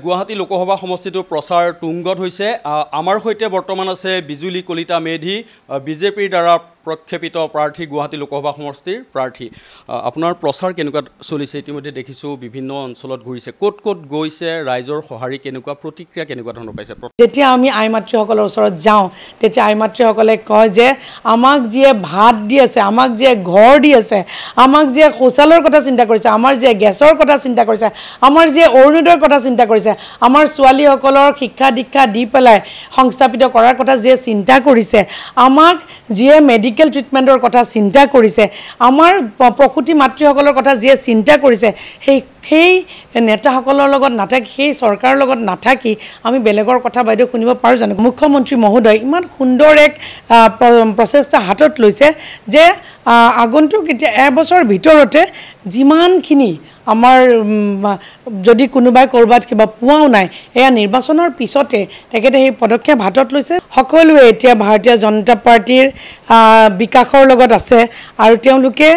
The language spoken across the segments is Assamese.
গুৱাহাটী লোকসভা সমষ্টিটোৰ প্ৰচাৰ তুংগত হৈছে। আমাৰ সৈতে বৰ্তমান আছে বিজুলী কলিতা মেধি, বিজেপিৰ দ্বাৰা প্ৰক্ষেপিত প্ৰাৰ্থী, গুৱাহাটী লোকসভা সমষ্টিৰ প্ৰাৰ্থী। আপোনাৰ প্ৰচাৰ কেনেকুৱা চলিছে? ইতিমধ্যে দেখিছোঁ বিভিন্ন অঞ্চলত ঘূৰিছে, ক'ত ক'ত গৈছে, ৰাইজৰ সঁহাৰি কেনেকুৱা, প্ৰতিক্ৰিয়া কেনেকুৱা ধৰণৰ পাইছে? যেতিয়া আমি আই মাতৃসকলৰ ওচৰত যাওঁ তেতিয়া আই মাতৃসকলে কয় যে আমাক যিয়ে ভাত দি আছে, আমাক যিয়ে ঘৰ দি আছে, আমাক যিয়ে শৌচালয়ৰ কথা চিন্তা কৰিছে, আমাৰ যিয়ে গেছৰ কথা চিন্তা কৰিছে, আমাৰ যিয়ে অৰুণোদয়ৰ কথা চিন্তা কৰিছে, আমাৰ ছোৱালীসকলৰ শিক্ষা দীক্ষা দি পেলাই সংস্থাপিত কৰাৰ কথা যিয়ে চিন্তা কৰিছে, আমাক যিয়ে মেডিকেল ট্ৰিটমেণ্টৰ কথা চিন্তা কৰিছে, আমাৰ প্ৰসূতি মাতৃসকলৰ কথা যিয়ে চিন্তা কৰিছে, সেই নেতাসকলৰ লগত নাথাকি, সেই চৰকাৰৰ লগত নাথাকি আমি বেলেগৰ কথা বাইদেউ শুনিব পাৰোঁ জানো? মুখ্যমন্ত্ৰী মহোদয় ইমান সুন্দৰ এক প্ৰচেষ্টা হাতত লৈছে যে আগন্তুক এতিয়া এবছৰ ভিতৰতে যিমানখিনি আমাৰ যদি কোনোবাই ক'ৰবাত কিবা পোৱাও নাই, এয়া নিৰ্বাচনৰ পিছতে তেখেতে সেই পদক্ষেপ হাতত লৈছে। সকলোৱে এতিয়া ভাৰতীয় জনতা পাৰ্টীৰ বিকাশৰ লগত আছে আৰু তেওঁলোকে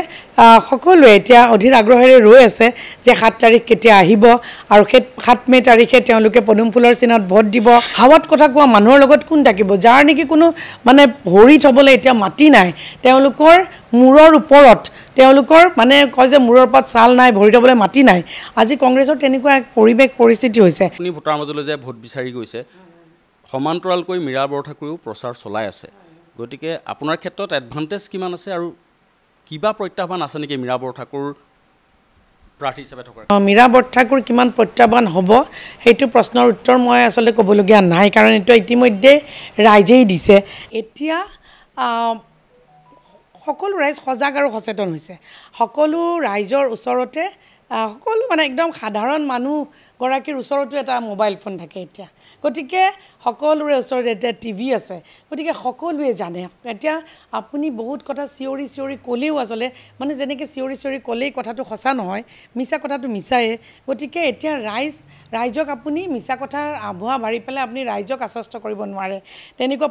সকলোৱে এতিয়া অধীৰ আগ্ৰহেৰে ৰৈ আছে যে 7 তাৰিখ কেতিয়া আহিব আৰু সেই 7 মে' তাৰিখে তেওঁলোকে পদুম ফুলৰ চিনত ভোট দিব। হাৱাত কথা কোৱা মানুহৰ লগত কোন থাকিব? যাৰ নেকি কোনো মানে ভৰি থ'বলৈ এতিয়া মাটি নাই, তেওঁলোকৰ মূৰৰ ওপৰত তেওঁলোকৰ মানে কয় যে মূৰৰ ওপৰত ছাল নাই, ভৰি থ'বলৈ মাটি নাই। আজি কংগ্ৰেছৰ তেনেকুৱা এক পৰিস্থিতি হৈছে। আপুনি ভোটাৰ মাজলৈ যে ভোট বিচাৰি গৈছে, সমান্তৰালকৈ মীৰা বৰঠাকুৰেও প্ৰচাৰ চলাই আছে, গতিকে আপোনাৰ ক্ষেত্ৰত এডভান্টেজ কিমান আছে আৰু কিবা প্ৰত্যাহ্বান আছে নেকি মীৰা বৰঠাকুৰ প্ৰাৰ্থী হিচাপে থকাৰ? মীৰা বৰঠাকুৰ কিমান প্ৰত্যাহ্বান হ'ব সেইটো প্ৰশ্নৰ উত্তৰ মই আচলতে ক'বলগীয়া নাই, কাৰণ এইটো ইতিমধ্যে ৰাইজেই দিছে। এতিয়া সকলো ৰাইজ সজাগ আৰু সচেতন হৈছে। সকলো ৰাইজৰ ওচৰতে সকলো মানে একদম সাধাৰণ মানুহগৰাকীৰ ওচৰতো এটা মোবাইল ফোন থাকে এতিয়া, গতিকে সকলোৰে ওচৰত এতিয়া টিভি আছে, গতিকে সকলোৱে জানে। এতিয়া আপুনি বহুত কথা চিঞৰি ক'লেও আচলতে মানে যেনেকৈ চিঞৰি ক'লেই কথাটো সঁচা নহয়, মিছা কথাটো মিছায়ে। গতিকে এতিয়া ৰাইজক আপুনি মিছা কথাৰ আভুৱা ভাৰি পেলাই আপুনি ৰাইজক আশ্বস্ত কৰিব নোৱাৰে, তেনেকুৱা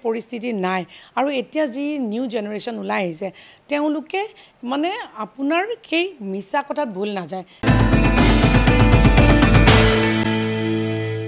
পৰিস্থিতি নাই। আৰু এতিয়া যি নিউ জেনেৰেশ্যন ওলাই আহিছে, তেওঁলোকে মানে আপোনাৰ সেই মিছা কথাত ভুল নাযায়।